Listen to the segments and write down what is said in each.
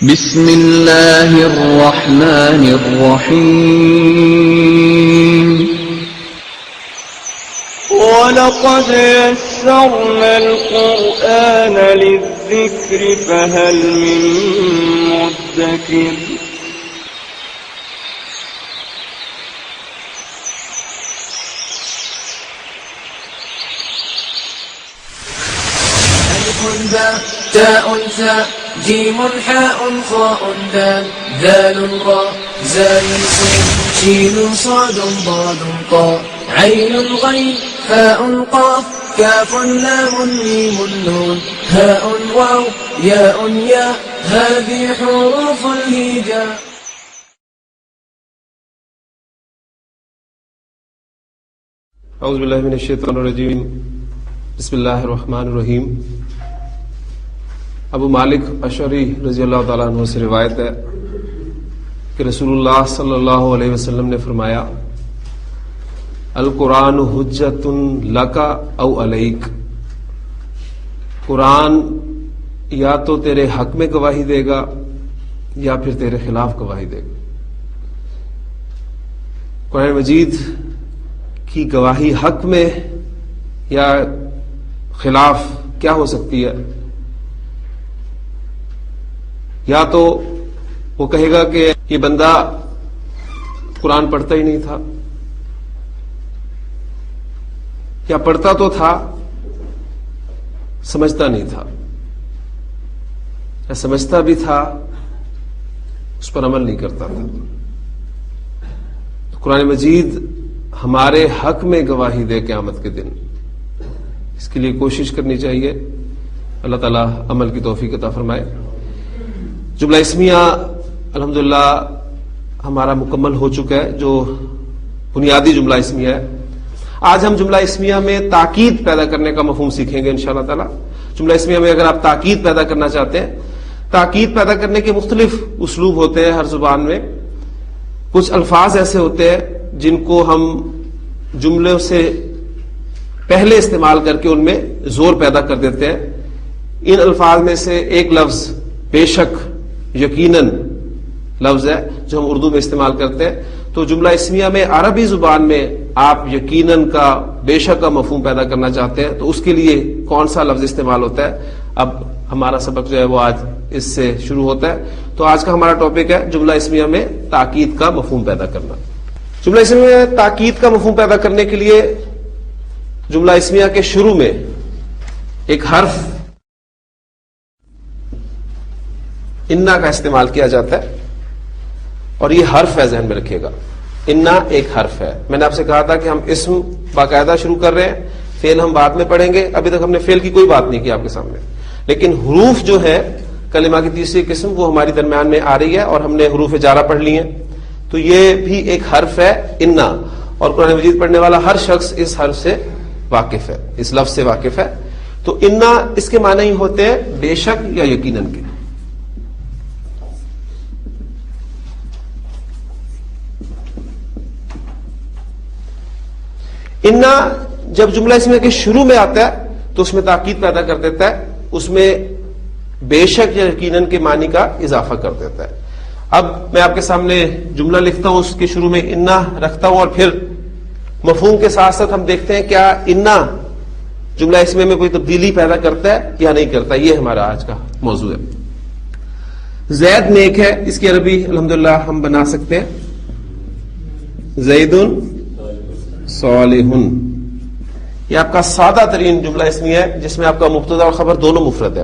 بسم اللہ الرحمن الرحیم وَلَقَدْ يَسَّرْنَا الْقُرْآنَ لِلذِّكْرِ فَهَلْ مِن مُّدَّكِرٍ تاء ثاء جيم حاء خاء دال ذال راء زال سين شين صاد ضاد طاء عين غين فاء قاف كاف لام ميم نون هاء واو ياء ياء هذه حروف الهجاء. اعوذ باللہ من الشیطان الرجیم. بسم اللہ الرحمن الرحیم. ابو مالک اشعری رضی اللہ تعالیٰ عنہ سے روایت ہے کہ رسول اللہ صلی اللہ علیہ وسلم نے فرمایا القرآن حجت لک او علیک. قرآن یا تو تیرے حق میں گواہی دے گا یا پھر تیرے خلاف گواہی دے گا. قرآن مجید کی گواہی حق میں یا خلاف کیا ہو سکتی ہے؟ یا تو وہ کہے گا کہ یہ بندہ قرآن پڑھتا ہی نہیں تھا، یا پڑھتا تو تھا سمجھتا نہیں تھا، یا سمجھتا بھی تھا اس پر عمل نہیں کرتا تھا. تو قرآن مجید ہمارے حق میں گواہی دے قیامت کے دن، اس کے لیے کوشش کرنی چاہیے. اللہ تعالیٰ عمل کی توفیق عطا فرمائے. جملہ اسمیہ الحمدللہ ہمارا مکمل ہو چکا ہے، جو بنیادی جملہ اسمیہ ہے. آج ہم جملہ اسمیہ میں تاکید پیدا کرنے کا مفہوم سیکھیں گے انشاءاللہ تعالی. جملہ اسمیہ میں اگر آپ تاکید پیدا کرنا چاہتے ہیں، تاکید پیدا کرنے کے مختلف اسلوب ہوتے ہیں ہر زبان میں. کچھ الفاظ ایسے ہوتے ہیں جن کو ہم جملوں سے پہلے استعمال کر کے ان میں زور پیدا کر دیتے ہیں. ان الفاظ میں سے ایک لفظ بے شک یقیناً لفظ ہے جو ہم اردو میں استعمال کرتے ہیں. تو جملہ اسمیہ میں عربی زبان میں آپ یقیناً کا بے شک کا مفہوم پیدا کرنا چاہتے ہیں تو اس کے لیے کون سا لفظ استعمال ہوتا ہے؟ اب ہمارا سبق جو ہے وہ آج اس سے شروع ہوتا ہے. تو آج کا ہمارا ٹاپک ہے جملہ اسمیہ میں تاکید کا مفہوم پیدا کرنا. جملہ اسمیہ میں تاکید کا مفہوم پیدا کرنے کے لیے جملہ اسمیہ کے شروع میں ایک حرف انا کا استعمال کیا جاتا ہے، اور یہ حرف ہے، ذہن میں رکھیے گا. انا ایک حرف ہے. میں نے آپ سے کہا تھا کہ ہم اسم باقاعدہ شروع کر رہے ہیں، فعل ہم بعد میں پڑھیں گے. ابھی تک ہم نے فعل کی کوئی بات نہیں کی آپ کے سامنے، لیکن حروف جو ہے کلمہ کی تیسری قسم وہ ہماری درمیان میں آ رہی ہے اور ہم نے حروف جارہ پڑھ لی ہیں. تو یہ بھی ایک حرف ہے انا، اور قرآن مجید پڑھنے والا ہر شخص اس حرف سے واقف ہے، اس لفظ سے واقف ہے. تو انا اس کے معنی ہی ہوتے ہیں بے شک یا یقیناً کے. انا جب جملہ اسمیہ کے شروع میں آتا ہے تو اس میں تاکید پیدا کر دیتا ہے، اس میں بے شک یا یقیناً کے معنی کا اضافہ کر دیتا ہے. اب میں آپ کے سامنے جملہ لکھتا ہوں، اس کے شروع میں انا رکھتا ہوں، اور پھر مفہوم کے ساتھ ساتھ ہم دیکھتے ہیں کیا انا جملہ اسمیہ میں کوئی تبدیلی پیدا کرتا ہے یا نہیں کرتا. یہ ہمارا آج کا موضوع ہے. زید نیک ہے، اس کی عربی الحمدللہ ہم بنا سکتے ہیں زید صالح. یہ آپ کا سادہ ترین جملہ اسمیہ ہے جس میں آپ کا مبتدا اور خبر دونوں مفرد ہے.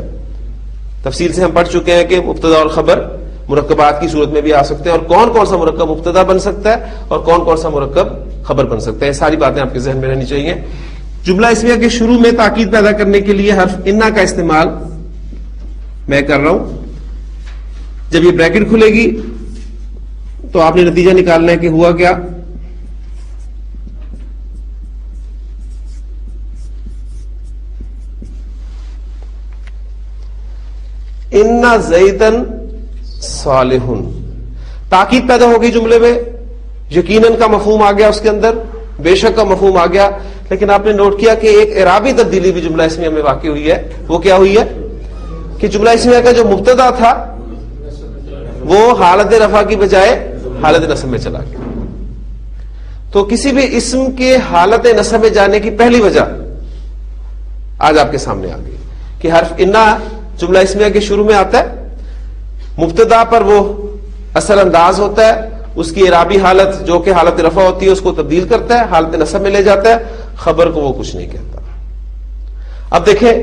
تفصیل سے ہم پڑھ چکے ہیں کہ مبتدا اور خبر مرکبات کی صورت میں بھی آ سکتے ہیں، اور کون کون سا مرکب مبتدا بن سکتا ہے اور کون کون سا مرکب خبر بن سکتا ہے. ساری باتیں آپ کے ذہن میں رہنی چاہیے. جملہ اسمیہ کے شروع میں تاکید پیدا کرنے کے لیے حرف انا کا استعمال میں کر رہا ہوں. جب یہ بریکٹ کھلے گی تو آپ نے نتیجہ نکالنا ہے کہ ہوا کیا. انا زیدن صالح، تاکید پیدا ہو گئی جملے میں، یقیناً کا مفہوم آ گیا اس کے اندر، بے شک کا مفہوم آ گیا. لیکن آپ نے نوٹ کیا کہ ایک اعرابی تبدیلی بھی جملہ اسمیہ میں واقع ہوئی ہے. وہ کیا ہوئی ہے کہ جملہ اسمیہ کا جو مبتدا تھا وہ حالت رفع کی بجائے حالت نصب میں چلا گیا. تو کسی بھی اسم کے حالت نصب میں جانے کی پہلی وجہ آج آپ کے سامنے آ گئی کہ حرف انا جملہ اسمیہ کے شروع میں آتا ہے. مبتدا پر وہ اصل انداز ہوتا ہے, اس کی اعرابی حالت جو کہ حالت رفع ہوتی ہے اس کو تبدیل کرتا ہے, حالت نصب میں لے جاتا ہے, خبر کو وہ کچھ نہیں کہتا. اب دیکھیں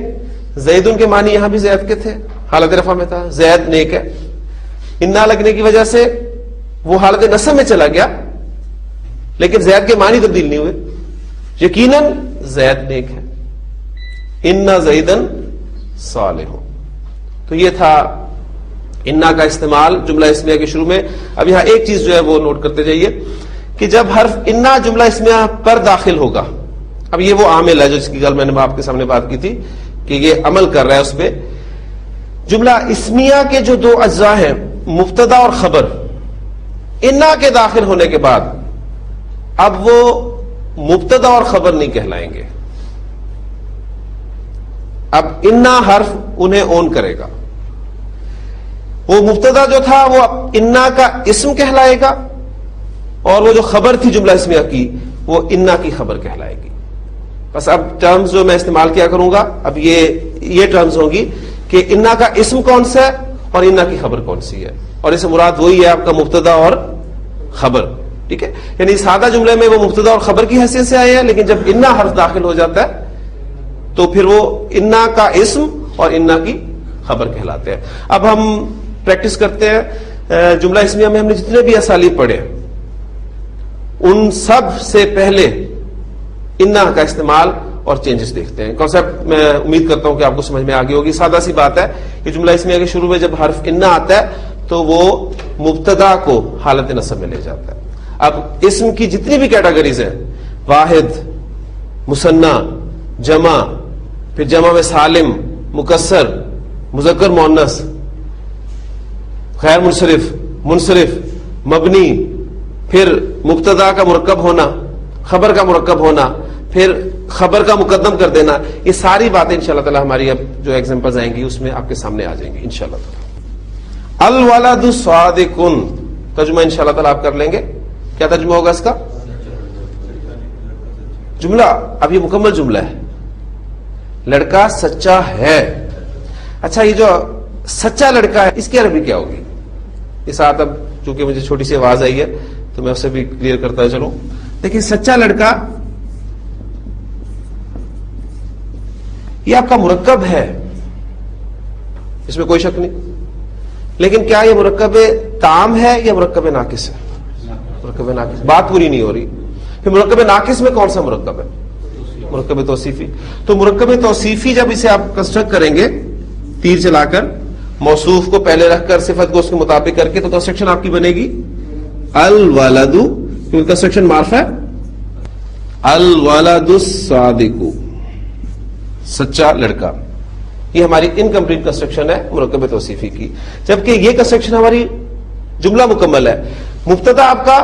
زیدن کے معنی یہاں بھی زید کے تھے, حالت رفع میں تھا, زید نیک ہے. انا لگنے کی وجہ سے وہ حالت نصب میں چلا گیا, لیکن زید کے معنی تبدیل نہیں ہوئے. یقیناً زید نیک ہے. انا زیدن صالح. تو یہ تھا انا کا استعمال جملہ اسمیہ کے شروع میں. اب یہاں ایک چیز جو ہے وہ نوٹ کرتے جائیے کہ جب حرف انا جملہ اسمیہ پر داخل ہوگا, اب یہ وہ عامل ہے جس کی گل میں نے آپ کے سامنے بات کی تھی کہ یہ عمل کر رہا ہے اس پہ. جملہ اسمیہ کے جو دو اجزاء ہیں مبتدا اور خبر, انا کے داخل ہونے کے بعد اب وہ مبتدا اور خبر نہیں کہلائیں گے. اب انا حرف انہیں اون کرے گا. وہ مبتدا جو تھا وہ انا کا اسم کہلائے گا, اور وہ جو خبر تھی جملہ اسمیہ کی وہ انا کی خبر کہلائے گی. بس اب ٹرمز جو میں استعمال کیا کروں گا اب یہ ٹرمز ہوں گی کہ انا کا اسم کون سا ہے اور انا کی خبر کون سی ہے, اور اس سے مراد وہی ہے آپ کا مبتدا اور خبر. ٹھیک ہے, یعنی سادہ جملے میں وہ مبتدا اور خبر کی حیثیت سے آئے ہیں, لیکن جب انا حرف داخل ہو جاتا ہے تو پھر وہ انا کا اسم اور انا کی خبر کہلاتے ہیں. اب ہم پریکٹس کرتے ہیں. جملہ اسمیہ میں ہم نے جتنے بھی اسالیب پڑھے ان سب سے پہلے انا کا استعمال اور چینجز دیکھتے ہیں. کانسیپٹ میں امید کرتا ہوں کہ آپ کو سمجھ میں آ گئی ہوگی. سادہ سی بات ہے کہ جملہ اسمیہ کے شروع میں جب حرف انا آتا ہے تو وہ مبتدا کو حالت نصب میں لے جاتا ہے. اب اسم کی جتنی بھی کیٹیگریز ہیں, واحد, مثنی, جمع, پھر جمع میں سالم, مکسر, مذکر مؤنث, غیر منصرف, منصرف, مبنی, پھر مبتدا کا مرکب ہونا, خبر کا مرکب ہونا, پھر خبر کا مقدم کر دینا, یہ ساری باتیں انشاءاللہ تعالی ہماری اب جو ایگزامپلز آئیں گی اس میں آپ کے سامنے آ جائیں گی انشاءاللہ تعالی. الولد صادق, ترجمہ انشاءاللہ تعالی آپ کر لیں گے. کیا ترجمہ ہوگا اس کا؟ جملہ اب یہ مکمل جملہ ہے, لڑکا سچا ہے. اچھا, یہ جو سچا لڑکا ہے اس کی عربی کیا ہوگی؟ یہ ساتھ اب چونکہ مجھے چھوٹی سی آواز آئی ہے تو میں اسے بھی کلیئر کرتا چلوں. دیکھیں سچا لڑکا یہ آپ کا مرکب ہے, اس میں کوئی شک نہیں, لیکن کیا یہ مرکب تام ہے یا مرکب ناقص ہے؟ مرکب ناقص. بات پوری نہیں ہو رہی. پھر مرکب ناقص میں کون سا مرکب ہے؟ مرکب توصیفی. تو مرکب توصیفی جب اسے آپ کنسٹرکٹ کریں گے تیر چلا کر, موصوف کو پہلے رکھ کر صفت کو اس کے مطابق کر کے, تو کنسٹرکشن آپ کی بنے گی الولد, کیونکہ کنسٹرکشن معرفہ ہے, الولد الصادق, سچا لڑکا. یہ ہماری انکمپلیٹ کنسٹرکشن ہے مرکب توصیفی کی, جبکہ یہ کنسٹرکشن ہماری جملہ مکمل ہے. مبتدا آپ کا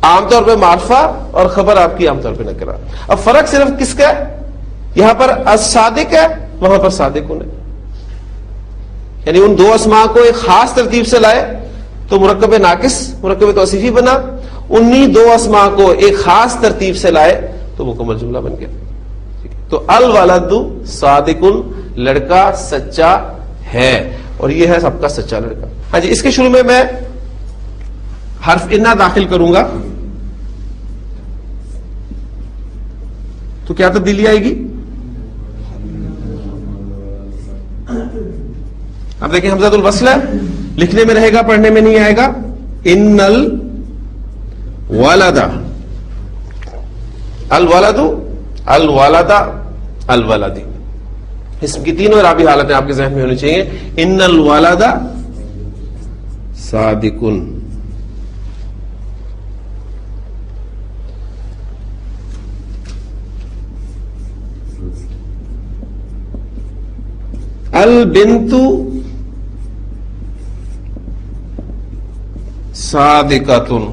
عام طور پہ معرفہ اور خبر آپ کی عام طور پہ نکرہ. اب فرق صرف کس کا ہے؟ یہاں پر الصادق ہے, وہاں پر صادقون ہے. یعنی ان دو اسماء کو ایک خاص ترتیب سے لائے تو مرکب ناقص مرکب توصیفی بنا, انہی دو اسماء کو ایک خاص ترتیب سے لائے تو مکمل جملہ بن گیا. تو الولد صادقن, لڑکا سچا ہے, اور یہ ہے سب کا سچا لڑکا. ہاں جی, اس کے شروع میں حرف انا داخل کروں گا تو کیا تبدیلی آئے گی؟ اب دیکھیں حمزۃ الوصل ہے, لکھنے میں رہے گا پڑھنے میں نہیں آئے گا. ان الولد, الولد, الولد, الولدی, اسم کی تینوں اعرابی حالتیں آپ کے ذہن میں ہونی چاہیے. ان الولد صادقن, البنت صادقاتن.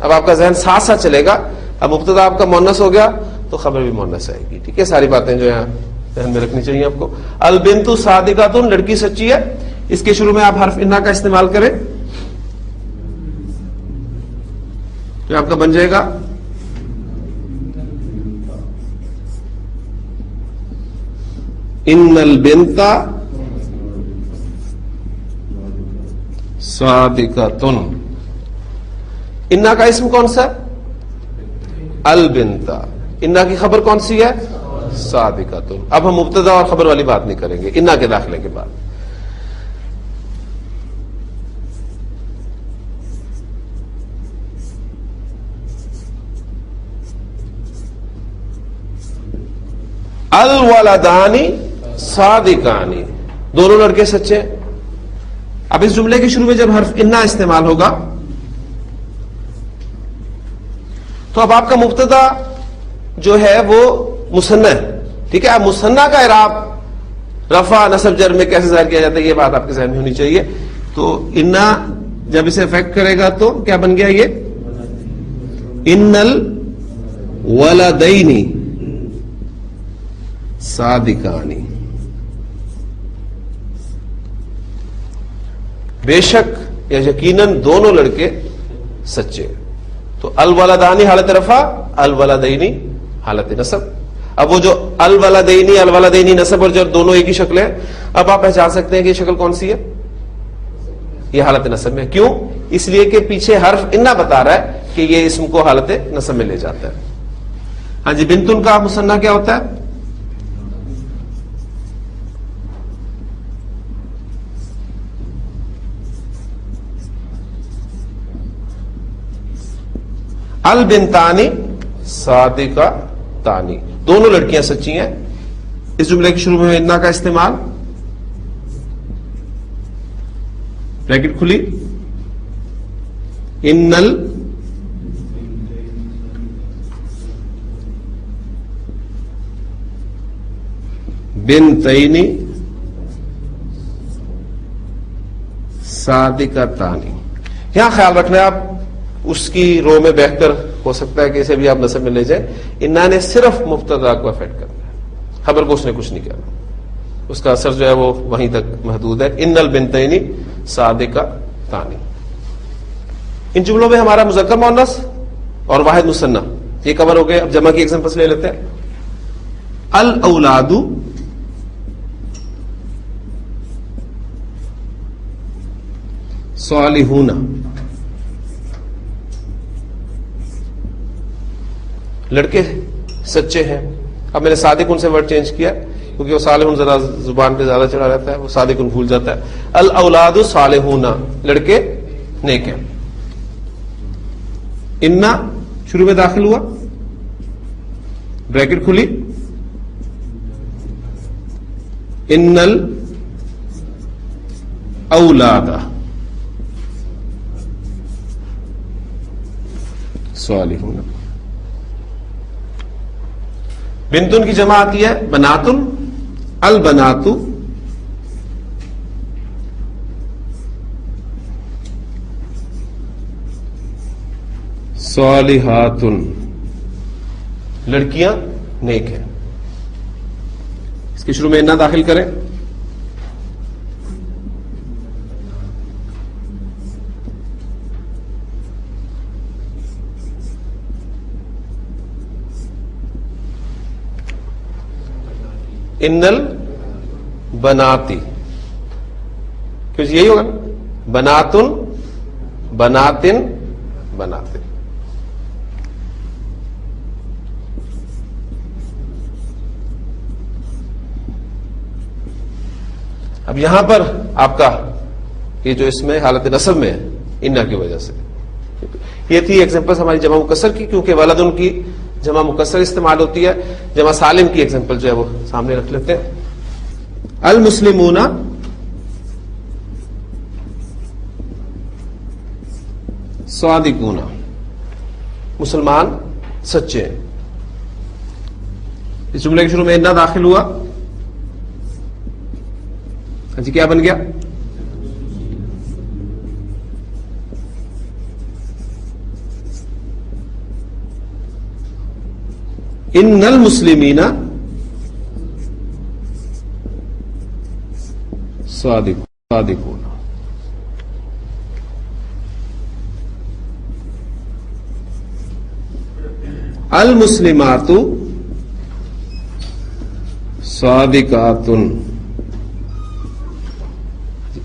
اب آپ کا ذہن ساتھ ساتھ چلے گا. اب مبتدا آپ کا مؤنث ہو گیا تو خبر بھی مؤنث آئے گی. ٹھیک ہے, ساری باتیں جو ہے ذہن میں رکھنی چاہیے آپ کو. البنت صادقاتن, لڑکی سچی ہے. اس کے شروع میں آپ حرف انا کا استعمال کریں تو آپ کا بن جائے گا ان البنت صادقۃ. انا کا اسم کون سا؟ البنت. انا کی خبر کون سی ہے؟ صادقۃ. اب ہم مبتدا اور خبر والی بات نہیں کریں گے انا کے داخلے کے بعد. الولدانی صادقانی، دونوں لڑکے سچے. اب اس جملے کے شروع میں جب حرف انا استعمال ہوگا تو اب آپ کا مبتدا جو ہے وہ مثنی ہے. ٹھیک ہے، اب مثنی کا اعراب رفع نصب جر میں کیسے ظاہر کیا جاتا ہے یہ بات آپ کے ذہن میں ہونی چاہیے. تو انا جب اسے افیکٹ کرے گا تو کیا بن گیا یہ؟ ان الولدین صادقانی، بے شک یا یقیناً دونوں لڑکے سچے. تو الولدانی حالت رفع، الولدینی حالت نصب. اب وہ جو الولدینی نصب اور جر دونوں ایک ہی شکل ہے. اب آپ پہچان سکتے ہیں کہ یہ شکل کون سی ہے؟ یہ حالت نصب میں. کیوں؟ اس لیے کہ پیچھے حرف انا بتا رہا ہے کہ یہ اسم کو حالت نصب میں لے جاتا ہے. ہاں جی، بنتن کا مثنیٰ کیا ہوتا ہے؟ البنتانی صادقتانی، دونوں لڑکیاں سچی ہیں. اس جملے کے شروع میں انا کا استعمال، بریکٹ کھلی، ان البنتین صادقتانی. یہاں خیال رکھنا ہے آپ، اس کی رو میں بیٹھ کر ہو سکتا ہے کہ اسے بھی آپ نصب میں لے جائیں. انا نے صرف مبتدا کو افیکٹ کرنا ہے، خبر کو اس نے کچھ نہیں کیا. اس کا اثر جو ہے وہ وہیں تک محدود ہے. ان البنتین صادقتان. ان جملوں میں ہمارا مذکر مؤنث اور واحد مثنی یہ کور ہو گئے. اب جمع کی ایگزامپلس لے لیتے ہیں. الاولاد صالحون، لڑکے سچے ہیں. اب میں نے صادقون سے ورڈ چینج کیا کیونکہ وہ صالحون ذرا زبان پہ زیادہ چڑھا رہتا ہے، وہ صادقون بھول جاتا ہے. الاولاد صالحون، لڑکے نیک ہیں. انا شروع میں داخل ہوا، بریکٹ کھلی، ان الاولاد صالحون. بنتن کی جمع آتی ہے بناتن، البنات صالحات، لڑکیاں نیک ہیں. اس کے شروع میں انا داخل کریں. ان البناتی، کیوں یہی ہوگا نا، بناتن بناتن بناتن. اب یہاں پر آپ کا یہ جو اس میں حالت نصب میں ہے انا کی وجہ سے. یہ تھی ایگزامپل ہماری جمع مکسر کی، کیونکہ ولدن کی جمع مکسر استعمال ہوتی ہے. جمع سالم کی ایگزامپل جو ہے وہ سامنے رکھ لیتے ہیں. المسلمون صادقون، مسلمان سچے ہیں. اس جملے کے شروع میں انا داخل ہوا. ہاں جی، کیا بن گیا؟ ان المسلمین صادق. صادقون. المسلمات صادقات.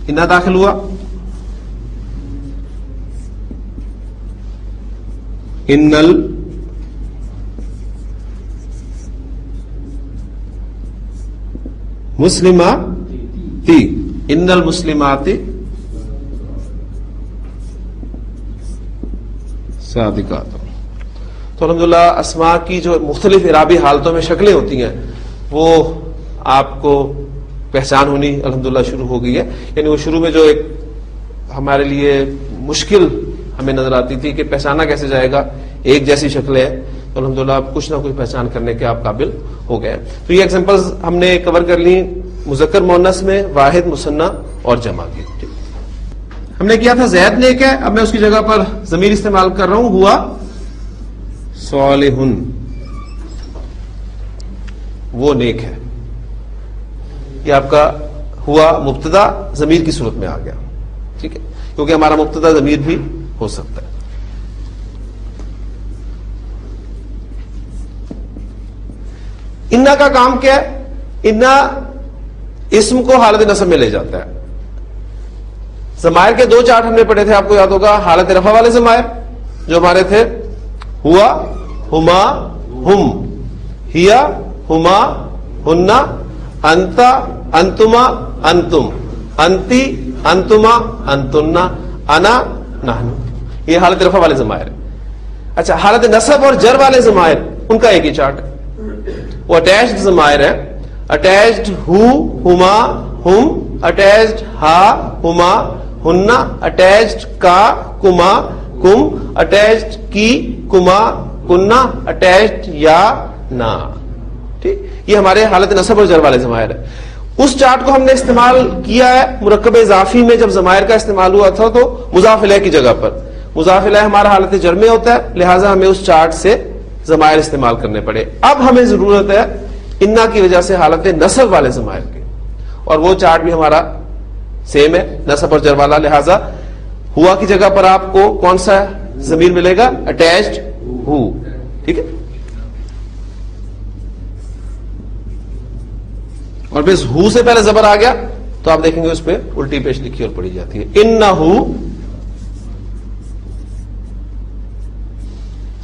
انا داخل ہوا. ان المسلمات ان المسلمات صادقات. تو الحمدللہ اسماء کی جو مختلف اعرابی حالتوں میں شکلیں ہوتی ہیں وہ آپ کو پہچان ہونی الحمدللہ شروع ہو گئی ہے. یعنی وہ شروع میں جو ایک ہمارے لیے مشکل ہمیں نظر آتی تھی کہ پہچانا کیسے جائے گا, ایک جیسی شکلیں ہیں, تو الحمدللہ آپ کچھ نہ کچھ پہچان کرنے کے آپ قابل ہو گئے. تو یہ ایگزامپلز ہم نے کور کر لی مذکر مؤنث میں, واحد مثنیٰ اور جمع کی. ہم نے کیا تھا زید نیک ہے, اب میں اس کی جگہ پر ضمیر استعمال کر رہا ہوں, ہوا صالح, وہ نیک ہے. یہ آپ کا ہوا مبتدا ضمیر کی صورت میں آ گیا, ٹھیک ہے, کیونکہ ہمارا مبتدا ضمیر بھی ہو سکتا ہے. انا کا کام کیا ہے؟ انا اسم کو حالت نصب میں لے جاتا ہے. ضمائر کے دو چارٹ ہم نے پڑھے تھے, آپ کو یاد ہوگا, حالت رفع والے ضمائر جو ہمارے تھے ہوا, ہما, ہم, ہیا, ہما, ہننا, انتا, انتما, انتم, انتی, انتما, انتنا, انا, نحن. یہ حالت رفع والے ضمائر. اچھا, حالت نصب اور جر والے ضمائر ان کا ایک ہی چارٹ ہے, وہ اٹیچڈ ضمائر ہے. اٹیچڈ ہو, ہما, ہم, اٹیچڈ ہا, ہما, ہننا, اٹیچڈ کا, کما, کم, اٹیچڈ کی, کما, کننا, اٹیچڈ یا, نا. ٹھیک, یہ ہمارے حالت نصب اور جر والے ضمائر ہے. اس چارٹ کو ہم نے استعمال کیا ہے مرکب اضافی میں. جب ضمائر کا استعمال ہوا تھا تو مضاف الیہ کی جگہ پر, مضاف الیہ ہمارا حالت جر میں ہوتا ہے, لہٰذا ہمیں اس چارٹ سے ضمائر استعمال کرنے پڑے. اب ہمیں ضرورت ہے انا کی وجہ سے حالت نصب والے ضمائر کی, اور وہ چارٹ بھی ہمارا سیم ہے, نصب اور جر والا. لہٰذا ہوا کی جگہ پر آپ کو کون سا ضمیر ملے گا؟ اٹیچڈ ہو. ٹھیک ہے, اور پھر ہو سے پہلے زبر آ گیا تو آپ دیکھیں گے اس پہ الٹی پیش لکھی اور پڑھی جاتی ہے, انہو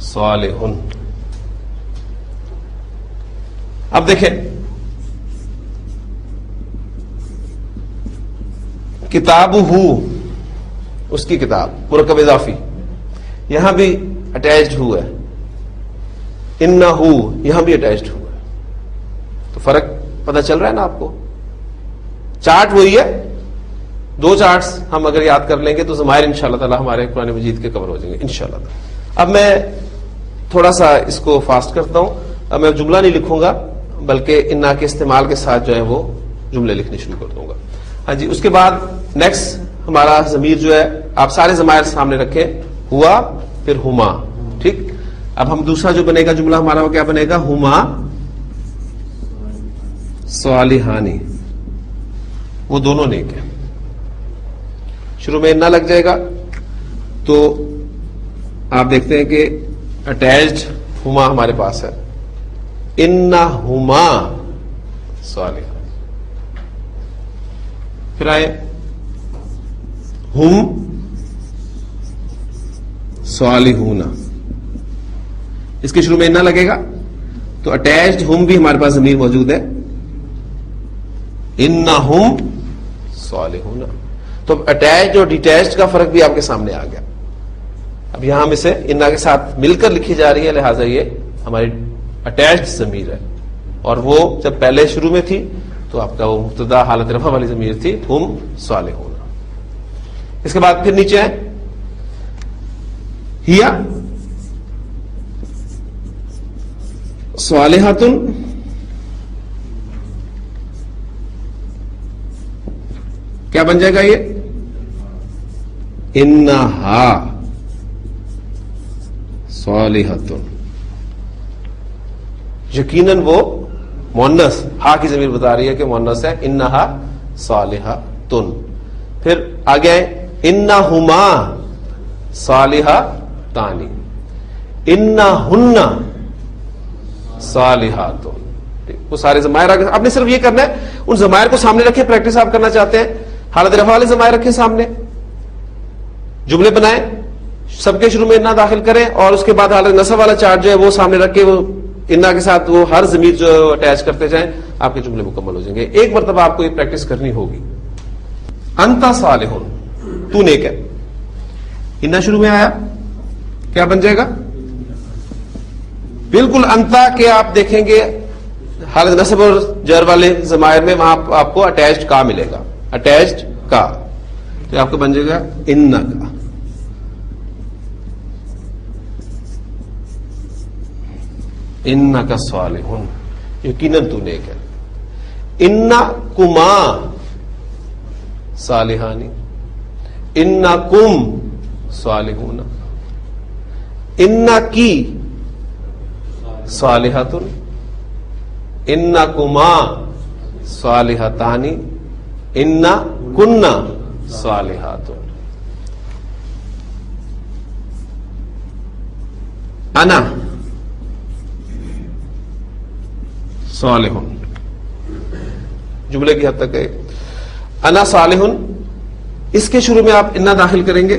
صالح. اب دیکھیں کتاب ہو, اس کی کتاب مرکب اضافی, یہاں بھی اٹیچڈ ہو ہے. انہو یہاں بھی اٹیچڈ ہو ہے. تو فرق پتہ چل رہا ہے نا آپ کو؟ چارٹ وہی ہے, دو چارٹس ہم اگر یاد کر لیں گے تو ضمائر انشاءاللہ تعالی ہمارے قرآن مجید کے کور ہو جائیں گے انشاءاللہ تعالی. اب میں تھوڑا سا اس کو فاسٹ کرتا ہوں. اب میں جملہ نہیں لکھوں گا بلکہ انا کے استعمال کے ساتھ جو ہے وہ جملے لکھنے شروع کر دوں گا. ہاں جی, اس کے بعد نیکسٹ ہمارا ضمیر جو ہے آپ سارے ضمائر سامنے رکھیں, ہوا پھر ہما. ٹھیک, اب ہم دوسرا جو بنے گا جملہ ہمارا وہ کیا بنے گا؟ ہما صالحانی, وہ دونوں نیک ہیں. شروع میں انا لگ جائے گا تو آپ دیکھتے ہیں کہ اٹیچڈ ہما ہمارے پاس ہے, انہما صالحان. پھر آئے ہم صالحون, اس کے شروع میں انا لگے گا تو اٹیچڈ ہم بھی ہمارے پاس ضمیر موجود ہے, انہم صالحون. تو اٹیچڈ اور ڈیٹیچڈ کا فرق بھی آپ کے سامنے آ گیا. اب یہاں ہم اسے انا کے ساتھ مل کر لکھی جا رہی ہے, لہٰذا یہ ہماری اٹیچڈ ضمیر ہے, اور وہ جب پہلے شروع میں تھی تو آپ کا وہ مبتدا حالت رفع والی ضمیر تھی, ہم صالحون. اس کے بعد پھر نیچے ہے ہیا صالحاتن, کیا بن جائے گا یہ؟ انہا صالحاتن. یقیناً وہ مؤنث, ہا کی ضمیر بتا رہی ہے کہ مؤنث ہے, انہا صالحاتن. پھر آگے آئے انہما صالحاتان، انہن صالحات، وہ سارے ضمائر آگے. آپ نے صرف یہ کرنا ہے ان ضمائر کو سامنے رکھے. پریکٹس آپ کرنا چاہتے ہیں حالت رفع والے ضمائر رکھے سامنے، جملے بنائیں، سب کے شروع میں انا داخل کریں اور اس کے بعد حالت نصب والا چارٹ جو ہے وہ سامنے رکھ کے وہ انا کے ساتھ وہ ہر ضمیر جو اٹیچ کرتے جائیں، آپ کے جملے مکمل ہو جائیں گے. ایک مرتبہ آپ کو یہ پریکٹس کرنی ہوگی. انت صالح، تو نیک ہے، انا شروع میں آیا کیا بن جائے گا؟ بالکل انتا کے آپ دیکھیں گے حالت نصب اور جر والے ضمائر میں وہاں آپ کو اٹیچڈ کا ملے گا، اٹیچڈ کا، تو آپ کو بن جائے گا ان کا. انک صالح، یقیناً تو نیک ہے. انکما صالحانی، انکم صالحون، انکی صالحۃ، انکما صالحتانی، انکن صالحات. انا صالح، جملے کی حد تک ہے. انا صالح، اس کے شروع میں آپ انا داخل کریں گے.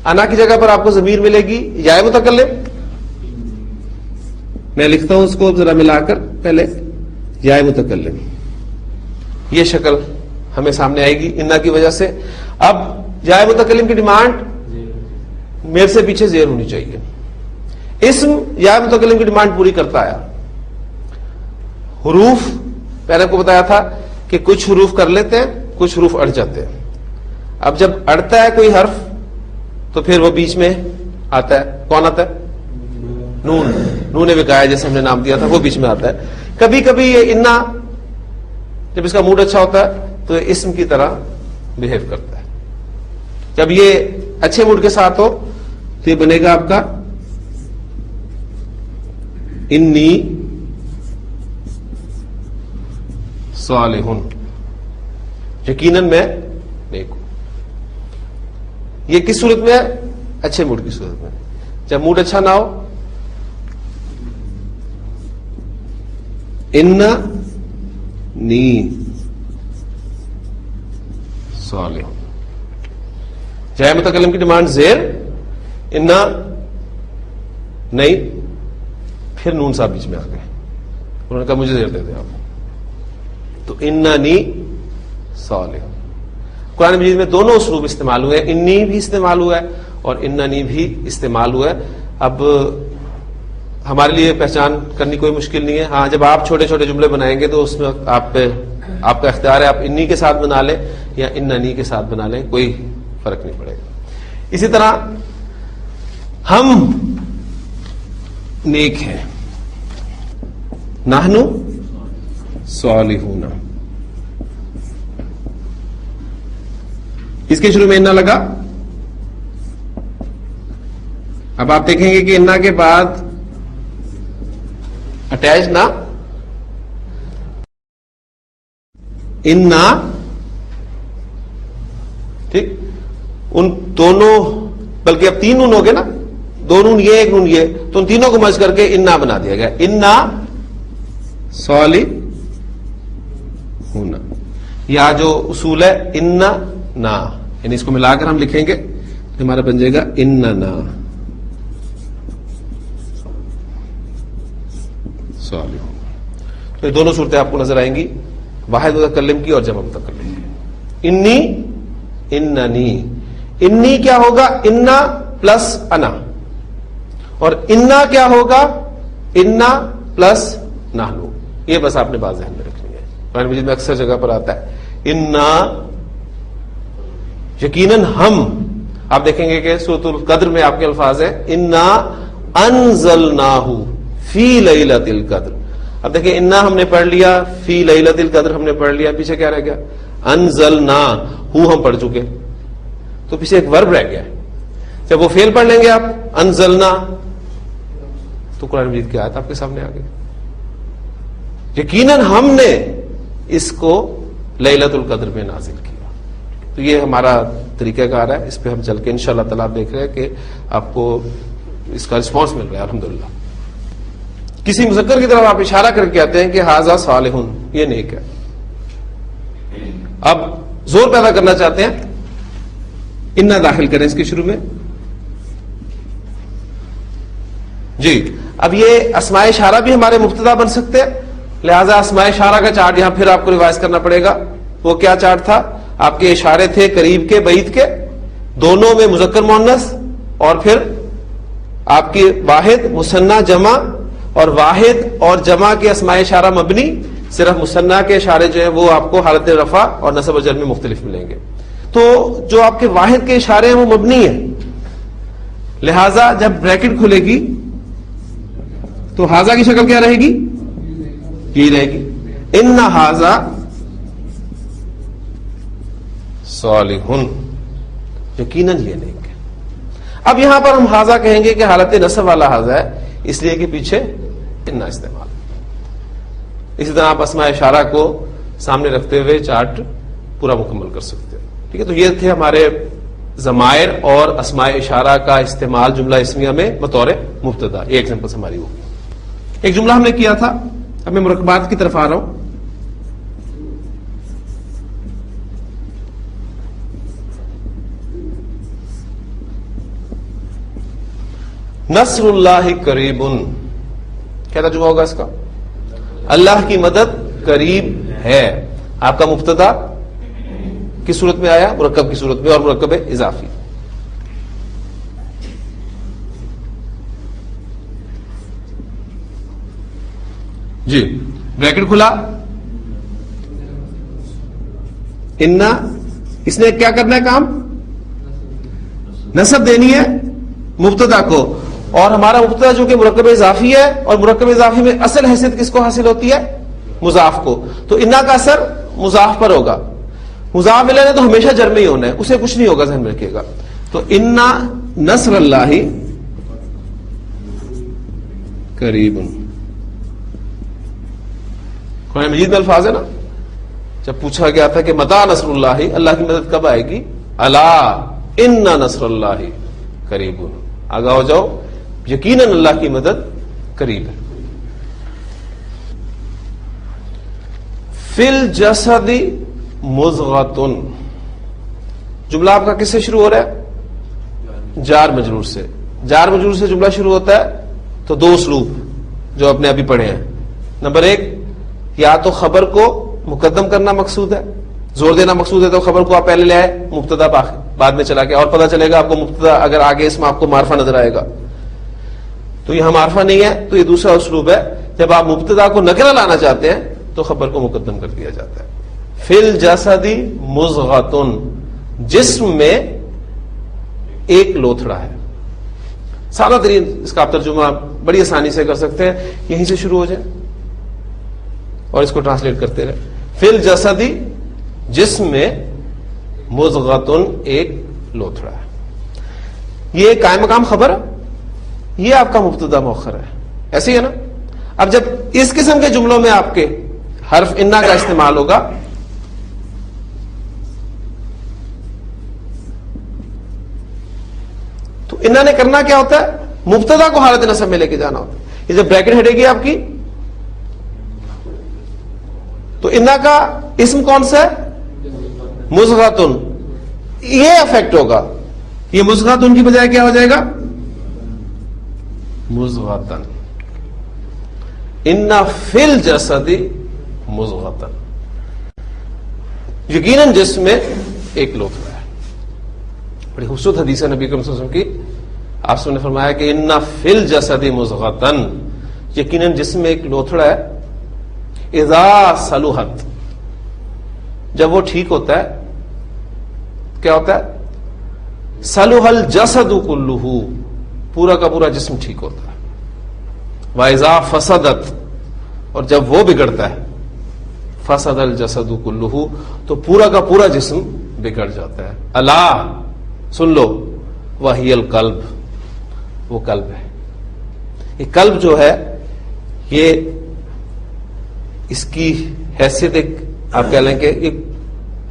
انا کی جگہ پر آپ کو ضمیر ملے گی یا متکلم. میں لکھتا ہوں اس کو ذرا ملا کر پہلے، یا متکلم. یہ شکل ہمیں سامنے آئے گی انا کی وجہ سے. اب یا متکلم کی ڈیمانڈ میرے سے پیچھے زیر ہونی چاہیے. اسم یا متکلم کی ڈیمانڈ پوری کرتا آیا. حروف پہلے کو بتایا تھا کہ کچھ حروف کر لیتے ہیں، کچھ حروف اڑ جاتے ہیں. اب جب اڑتا ہے کوئی حرف تو پھر وہ بیچ میں آتا ہے. کون آتا ہے؟ نون. نون وقایا جیسے ہم نے نام دیا تھا وہ بیچ میں آتا ہے. کبھی کبھی یہ انا جب اس کا موڈ اچھا ہوتا ہے تو یہ اسم کی طرح بہیو کرتا ہے. جب یہ اچھے موڈ کے ساتھ ہو تو یہ بنے گا آپ کا انی صالح، یقیناً میں نیک ہوں. یہ کس صورت میں ہے؟ اچھے موڈ کی صورت میں. جب موڈ اچھا نہ ہو اننی صالح. جائے متکلم کی ڈیمانڈ زیر، انا نہیں، پھر نون صاحب بیچ میں آ گئے. انہوں نے کہا مجھے زیر دے دیں آپ. تو اننی صالح. قرآن مجید میں دونوں اسلوب استعمال ہوئے ہیں. انی بھی استعمال ہوا ہے اور اننی بھی استعمال ہوا ہے. اب ہمارے لیے پہچان کرنی کوئی مشکل نہیں ہے. ہاں جب آپ چھوٹے چھوٹے جملے بنائیں گے تو اس میں آپ کا اختیار ہے، آپ انی کے ساتھ بنا لیں یا اننی کے ساتھ بنا لیں، کوئی فرق نہیں پڑے گا. اسی طرح ہم نیک ہیں، نحنو صالحون. اس کے شروع میں انا لگا. اب آپ دیکھیں گے کہ انا کے بعد اٹیچ نہ انا، ٹھیک، ان دونوں، بلکہ اب تین نون ہو گئے نا، دو نون یہ ایک نون یہ، تو ان تینوں کو مرج کر کے انا بنا دیا گیا. انا صالح ہونا. یا جو اصول ہے انا نا، یعنی اس کو ملا کر ہم لکھیں گے تو ہمارا بن جائے گا اننا صالح. تو یہ دونوں صورتیں آپ کو نظر آئیں گی، واحد متکلم کی اور جمع متکلم کی. انی، اننی. انی کیا ہوگا؟ انا پلس انا. اور انا کیا ہوگا؟ انا پلس نحنو. یہ بس آپ نے بات ذہن میں رکھنی ہے. قرآن مجید میں اکثر جگہ پر آتا ہے انا، یقیناً ہم. آپ دیکھیں گے کہ سورۃ القدر میں آپ کے الفاظ ہیں انا انزلناہ فی لیلۃ القدر. اب دیکھیں انا ہم نے پڑھ لیا، فی لیلۃ القدر ہم نے پڑھ لیا، پیچھے کیا رہ گیا؟ انزلنا. ہو ہم پڑھ چکے تو پیچھے ایک ورب رہ گیا. جب وہ فعل پڑھ لیں گے آپ انزلنا تو قرآن مجید کی آیت آپ کے سامنے آ گئی. یقیناً ہم نے اس کو لیلۃ القدر میں نازل کیا. تو یہ ہمارا طریقہ کار ہے, اس پہ ہم چل کے انشاءاللہ تعالیٰ آپ دیکھ رہے ہیں کہ آپ کو اس کا رسپانس مل رہا ہے الحمدللہ. کسی مذکر کی طرف آپ اشارہ کر کے آتے ہیں کہ ھذا صالح, یہ نیک ہے. اب زور پیدا کرنا چاہتے ہیں, انا داخل کریں اس کے شروع میں. جی اب یہ اسماء اشارہ بھی ہمارے مبتدا بن سکتے ہیں, لہذا اسماء اشارہ کا چارٹ یہاں پھر آپ کو ریوائز کرنا پڑے گا. وہ کیا چارٹ تھا؟ آپ کے اشارے تھے قریب کے بعید کے, دونوں میں مذکر مؤنث, اور پھر آپ کی واحد مثنیٰ جمع, اور واحد اور جمع کے اسماء اشارہ مبنی, صرف مثنیٰ کے اشارے جو ہیں وہ آپ کو حالت رفع اور نصب و جر میں مختلف ملیں گے. تو جو آپ کے واحد کے اشارے ہیں وہ مبنی ہیں, لہذا جب بریکٹ کھلے گی تو ھذا کی شکل کیا رہے گی؟ یہ رہے گی ان ھذا صالح, یقیناً یہ نیک ہے. اب یہاں پر ہم ھذا کہیں گے کہ حالت نصب والا ھذا ہے, اس لیے کہ پیچھے ان استعمال. اسی طرح آپ اسماء اشارہ کو سامنے رکھتے ہوئے چارٹ پورا مکمل کر سکتے ہیں. ٹھیک ہے, تو یہ تھے ہمارے ضمائر اور اسماء اشارہ کا استعمال جملہ اسمیہ میں بطور مبتدا. ایک ایگزامپل ہماری وہ ایک جملہ ہم نے کیا تھا. اب میں مرکبات کی طرف آ رہا ہوں. نصر اللہ قریب, کیا ترجمہ ہوگا اس کا؟ اللہ کی مدد قریب ہے. آپ کا مبتدا کس صورت میں آیا؟ مرکب کی صورت میں, اور مرکب اضافی. جی بریکٹ کھلا, انا, اس نے کیا کرنا ہے کام؟ نصب دینی ہے مبتدا کو, اور ہمارا مبتدا جو کہ مرکب اضافی ہے, اور مرکب اضافی میں اصل حیثیت کس کو حاصل ہوتی ہے؟ مضاف کو. تو انا کا اثر مضاف پر ہوگا. مضاف الیہ نے تو ہمیشہ جر میں ہی ہونا ہے, اسے کچھ نہیں ہوگا, ذہن میں رکھیے گا. تو انا نصر اللہ قریب, قرآن مجید میں الفاظ ہے نا, جب پوچھا گیا تھا کہ متی نصر اللہ, اللہ کی مدد کب آئے گی؟ الا ان نصر اللہ قریب, آگاہ ہو جاؤ, یقیناً اللہ کی مدد قریب ہے. فی الجسد مضغۃ, جملہ آپ کا کس سے شروع ہو رہا ہے؟ جار مجرور سے. جار مجرور سے جملہ شروع ہوتا ہے تو دو اسلوب جو اپنے ابھی پڑھے ہیں. نمبر ایک, یا تو خبر کو مقدم کرنا مقصود ہے, زور دینا مقصود ہے, تو خبر کو آپ پہلے لے آئے, مبتدا بعد میں چلا گیا, اور پتہ چلے گا آپ کو مبتدا اگر آگے اس میں آپ کو معرفہ نظر آئے گا. تو یہاں معرفہ نہیں ہے, تو یہ دوسرا اسلوب ہے. جب آپ مبتدا کو نکرہ لانا چاہتے ہیں تو خبر کو مقدم کر دیا جاتا ہے. فی الجسد مضغۃ, جسم میں ایک لوتھڑا ہے. سادہ ترین اس کا آپ ترجمہ بڑی آسانی سے کر سکتے ہیں, یہیں سے شروع ہو جائے اور اس کو ٹرانسلیٹ کرتے رہے. فی الجسد, جسم میں, مضغۃ, ایک لوتھڑا ہے. یہ قائم مقام خبر, یہ آپ کا مبتدا مؤخر ہے, ایسے ہی ہے نا. اب جب اس قسم کے جملوں میں آپ کے حرف انا کا استعمال ہوگا تو انا نے کرنا کیا ہوتا ہے؟ مبتدا کو حالت نصب میں لے کے جانا ہوتا ہے. یہ جب بریکٹ ہٹے گی آپ کی تو انا کا اسم کون سا ہے؟ مضغۃ, یہ افیکٹ ہوگا. یہ مضغۃ کی بجائے کیا ہو جائے گا؟ مضغۃ. ان فی الجسد مضغۃ, یقیناً جسم میں ایک لوتھڑا ہے. بڑی خوبصورت حدیث ہے نبی کریم صلی اللہ علیہ وسلم کی. آپ نے فرمایا کہ ان فی الجسد مضغۃ, یقیناً جسم میں ایک لوتھڑا ہے. اذا صلحت, جب وہ ٹھیک ہوتا ہے کیا ہوتا ہے؟ صلح الجسد کلہ, پورا کا پورا جسم ٹھیک ہوتا ہے. واذا فسدت, اور جب وہ بگڑتا ہے, فسد الجسد کلہ, تو پورا کا پورا جسم بگڑ جاتا ہے. الا, سن لو, وہی القلب, وہ قلب ہے. یہ قلب جو ہے یہ اس کی حیثیت ایک آپ کہہ لیں کہ ایک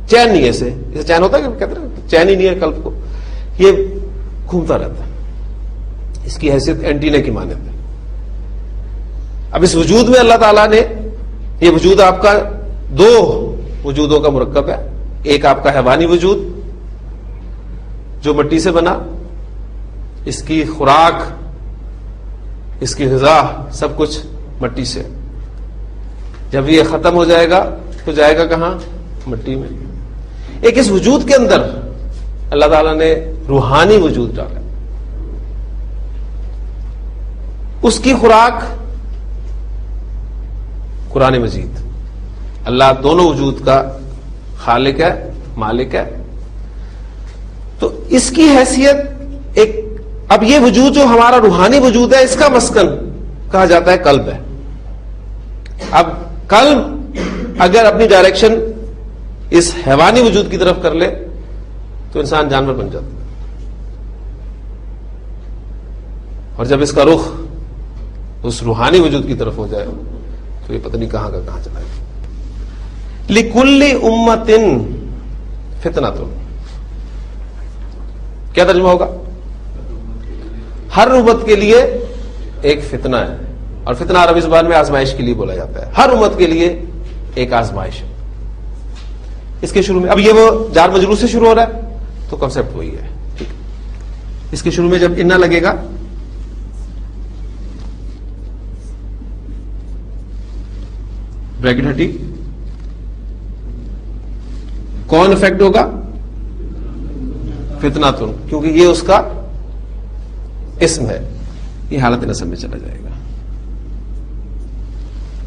چین نہیں ہے، اسے چین ہوتا ہے کہ کہتے ہیں چین ہی نہیں ہے قلب کو، یہ گھومتا رہتا ہے، اس کی حیثیت اینٹینا کی مانند ہے۔ اب اس وجود میں اللہ تعالیٰ نے، یہ وجود آپ کا دو وجودوں کا مرکب ہے، ایک آپ کا حیوانی وجود جو مٹی سے بنا، اس کی خوراک، اس کی غذا سب کچھ مٹی سے، جب یہ ختم ہو جائے گا تو جائے گا کہاں؟ مٹی میں۔ ایک اس وجود کے اندر اللہ تعالیٰ نے روحانی وجود ڈالا، اس کی خوراک قرآن مجید۔ اللہ دونوں وجود کا خالق ہے، مالک ہے، تو اس کی حیثیت ایک، اب یہ وجود جو ہمارا روحانی وجود ہے اس کا مسکن کہا جاتا ہے قلب ہے۔ اب قلب اگر اپنی ڈائریکشن اس حیوانی وجود کی طرف کر لے تو انسان جانور بن جاتا ہے، اور جب اس کا رخ اس روحانی وجود کی طرف ہو جائے تو یہ پتہ نہیں کہاں کا کہاں چلا گیا۔ لِكُلِّ أُمَّةٍ فِتْنَةٌ، کیا ترجمہ ہوگا؟ ہر امت کے لیے ایک فتنہ ہے، اور فتنہ عربی زبان میں آزمائش کے لیے بولا جاتا ہے، ہر امت کے لیے ایک آزمائش ہے۔ اس کے شروع میں، اب یہ وہ جار مجرور سے شروع ہو رہا ہے تو کنسپٹ وہی ہے، ٹھیک۔ اس کے شروع میں جب انا لگے گا بریکٹ ہٹی، کون افیکٹ ہوگا؟ فتناتن، کیونکہ یہ اس کا اسم ہے، یہ حالت نصب میں چلا جائے گا۔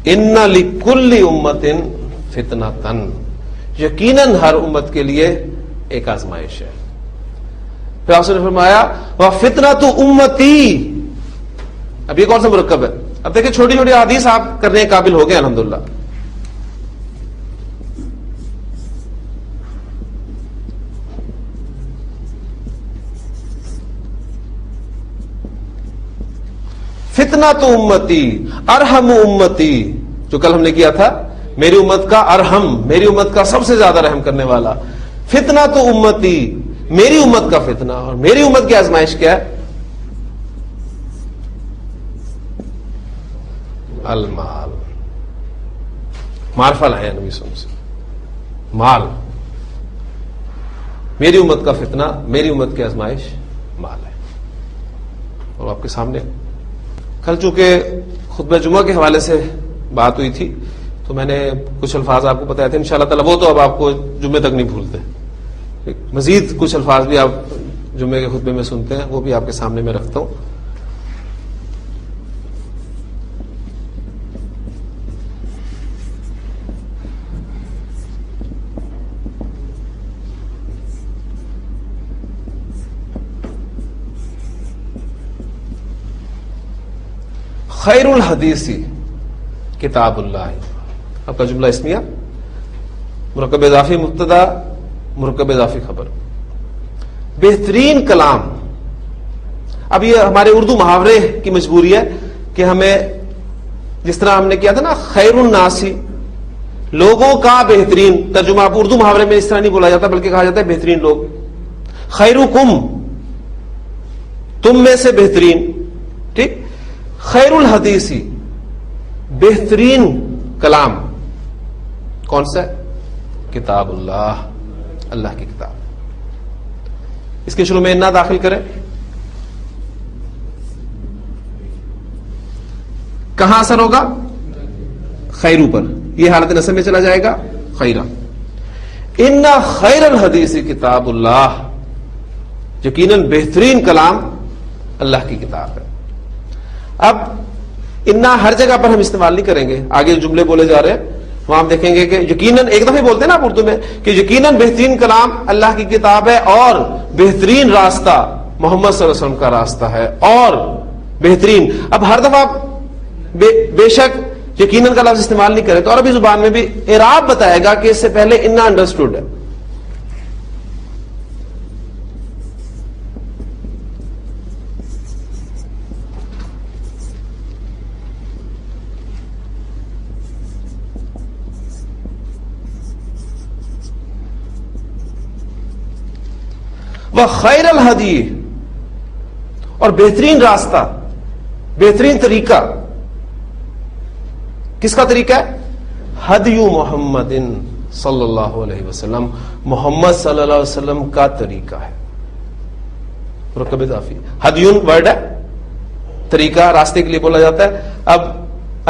ان لکل امت فتنۃ، یقیناً ہر امت کے لیے ایک آزمائش ہے۔ پھر آپ نے فرمایا وَفِتْنَةُ أُمَّتِي، اب یہ کون سا مرکب ہے؟ اب دیکھیں چھوٹی چھوٹی حدیث آپ کرنے قابل ہو گئے الحمدللہ۔ فتنۃ امتی ارحم امتی، جو کل ہم نے کیا تھا، میری امت کا ارحم، میری امت کا سب سے زیادہ رحم کرنے والا۔ فتنۃ امتی، میری امت کا فتنہ، اور میری امت کی آزمائش کیا ہے؟ المال، معرفہ لائے نبی صلی اللہ علیہ وسلم، مال۔ میری امت کا فتنہ، میری امت کی آزمائش مال ہے۔ اور آپ کے سامنے کل چونکہ خطبہ جمعہ کے حوالے سے بات ہوئی تھی تو میں نے کچھ الفاظ آپ کو بتایا تھے، انشاءاللہ تعالی وہ تو اب آپ کو جمعے تک نہیں بھولتے، مزید کچھ الفاظ بھی آپ جمعے کے خطبے میں سنتے ہیں، وہ بھی آپ کے سامنے میں رکھتا ہوں۔ خیر الحدیث کتاب اللہ، آپ کا جملہ اسمیہ، مرکب اضافی مبتدا، مرکب اضافی خبر، بہترین کلام۔ اب یہ ہمارے اردو محاورے کی مجبوری ہے کہ ہمیں، جس طرح ہم نے کیا تھا نا خیر الناسی، لوگوں کا بہترین ترجمہ، آپ اردو محاورے میں اس طرح نہیں بولا جاتا بلکہ کہا جاتا ہے بہترین لوگ۔ خیرکم، تم میں سے بہترین، ٹھیک۔ خیر الحدیثی، بہترین کلام کون سا ہے؟ کتاب اللہ، اللہ کی کتاب۔ اس کے شروع میں انا داخل کریں، کہاں اثر ہوگا؟ خیرو پر، یہ حالت نصب میں چلا جائے گا خیرہ۔ ان خیر الحدیث کتاب اللہ، یقیناً بہترین کلام اللہ کی کتاب ہے۔ اب انا ہر جگہ پر ہم استعمال نہیں کریں گے، آگے جملے بولے جا رہے ہیں وہاں ہم دیکھیں گے کہ یقیناً، ایک دفعہ بولتے ہیں نا آپ اردو میں کہ یقیناً بہترین کلام اللہ کی کتاب ہے، اور بہترین راستہ محمد صلی اللہ علیہ وسلم کا راستہ ہے، اور بہترین۔ اب ہر دفعہ بے شک یقیناً کا لفظ استعمال نہیں کریں تو عربی زبان میں بھی اعراب بتائے گا کہ اس سے پہلے انا انڈرسٹوڈ ہے۔ وخیر الہدی، اور بہترین راستہ، بہترین طریقہ کس کا طریقہ ہے؟ ہدی محمد صلی اللہ علیہ وسلم، محمد صلی اللہ علیہ وسلم کا طریقہ ہے. مرکب اضافی، ہدیون ورڈ ہے، طریقہ راستے کے لیے بولا جاتا ہے. اب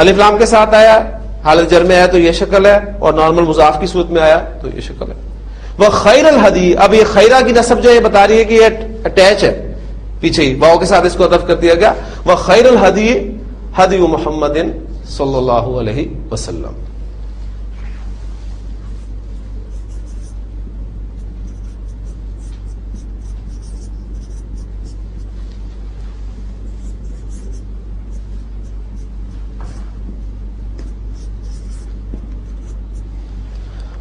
الف لام کے ساتھ آیا، حالت جر میں آیا تو یہ شکل ہے، اور نارمل مضاف کی صورت میں آیا تو یہ شکل ہے. وہ خیر الہدی، اب یہ خیرہ کی نسب جو ہے بتا رہی ہے کہ یہ اٹیچ ہے، پیچھے ہی واو کے ساتھ اس کو عطف کر دیا گیا. وہ خیر الہدی ہدی محمد صلی اللہ علیہ وسلم.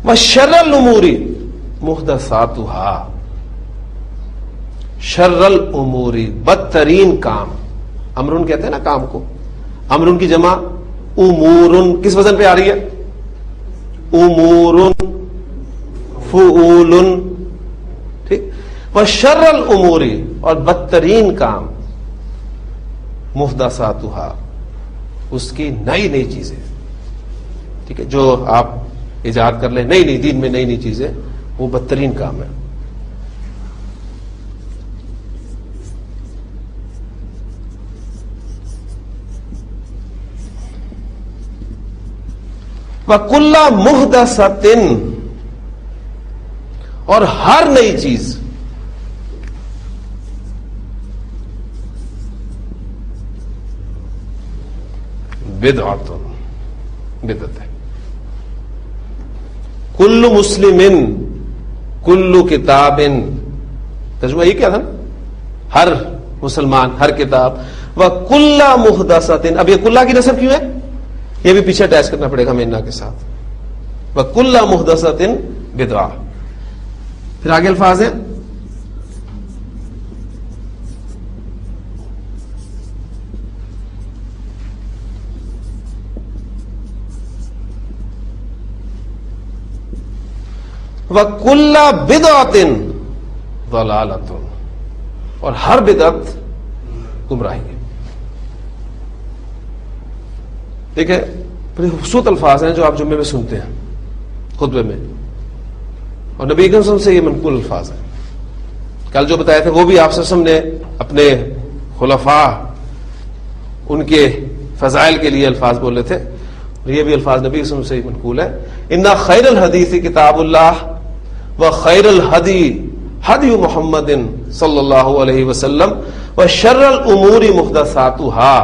وشر الامور محدثاتها، شر الامور بدترین کام، امرن کہتے ہیں نا کام کو، امرن کی جمع امورن، کس وزن پہ آ رہی ہے؟ امورن، فعولن، ٹھیک. وشر الامور، اور بدترین کام، محدثاتها، اس کی نئی نئی چیزیں، ٹھیک ہے، جو آپ ایجاد کر لیں، نئی نئی دین میں نئی نئی چیزیں، وہ بدترین کام ہے. وَكُلَّ مُحْدَثَةٍ، اور ہر نئی چیز، بدعۃ، بدعت ہے. کل مسلم، کل کتاب، ترجمہ یہ کیا تھا؟ ہر مسلمان، ہر کتاب. وَكُلَّ مُحْدَثَةٍ، اب یہ کلّا کی نسب کیوں ہے؟ یہ بھی پیچھے اٹیچ کرنا پڑے گا مینا کے ساتھ. وَكُلَّ مُحْدَثَةٍ بِدْعَةٍ. پھر آگے الفاظ ہیں وَكُلَّ بِدْعَةٍ ضَلَالَةٌ، اور ہر بدعت گمراہی ہے. ٹھیک ہے، بڑے خوبصورت الفاظ ہیں جو آپ جمعے میں سنتے ہیں، خطبے میں، اور نبی اکرم صلی اللہ علیہ وسلم سے یہ منقول الفاظ ہیں. کل جو بتایا تھے وہ بھی آپ صلی اللہ علیہ وسلم نے اپنے خلفاء، ان کے فضائل کے لیے الفاظ بولے تھے، اور یہ بھی الفاظ نبی صلی اللہ علیہ وسلم سے منقول ہے. اِنَّ خَيْرَ الْحَدِيثِ کتاب اللہ وَخَيْرَ الْهَدِي هَدْيُ محمد صلی اللہ علیہ وسلم وَشَرَّ الْأُمُورِ مُحْدَثَاتُهَا